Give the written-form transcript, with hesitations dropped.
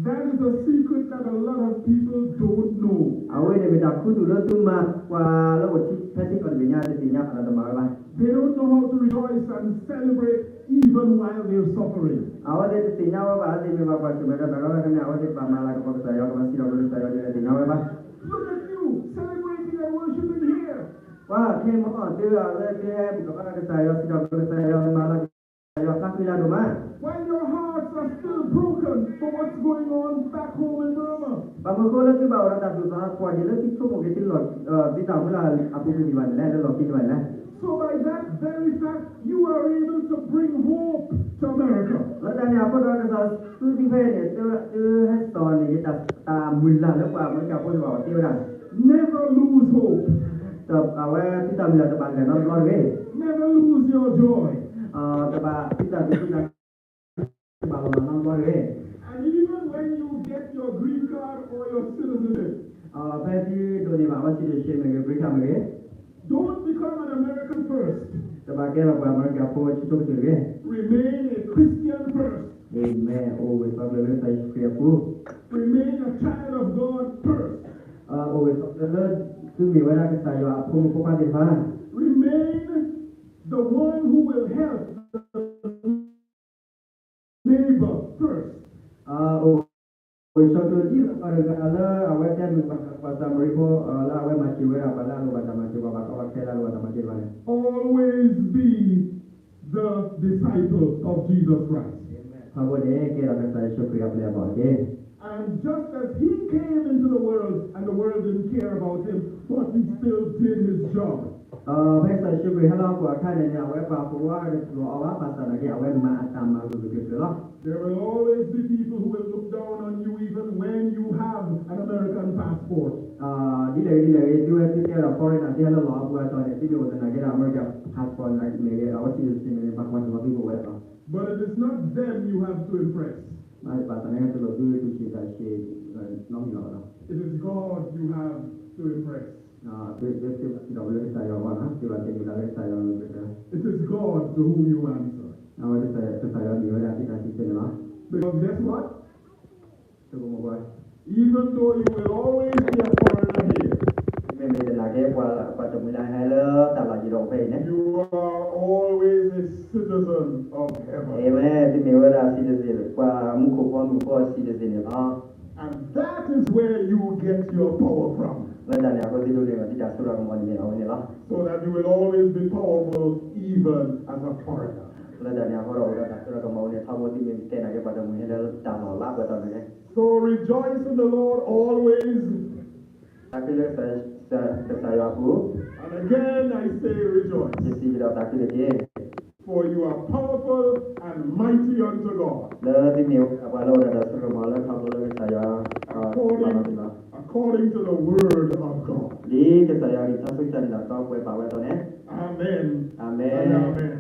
That is a secret that a lot of people don't know. They don't know how to rejoice and celebrate even while they're suffering. Look at you celebrating and worshiping here. While your hearts are still broken for what's going on back home in Burma. So by that very fact, you are able to bring hope to America. Never lose hope. Never lose your joy. And even when you get your green card or your citizenship, don't become an American first. Remain a Christian first. Amen. Remain a child of God first. Remain the one who will help the neighbor first. Always be the disciple of Jesus Christ. And just as he came into the world and the world didn't care about him, but he still did his job. There will always be people who will look down on you even when you have an American passport. But it is not them you have to impress. It is God you have to impress. It is God to whom you answer. Because guess what? Even though you will always be a foreigner here, you are always a citizen of heaven. And that is where you get your power from. So that you will always be powerful even as a foreigner. So rejoice in the Lord always. And again I say rejoice. For you are powerful and mighty unto God. According to the word of God. Amen. Amen. And amen.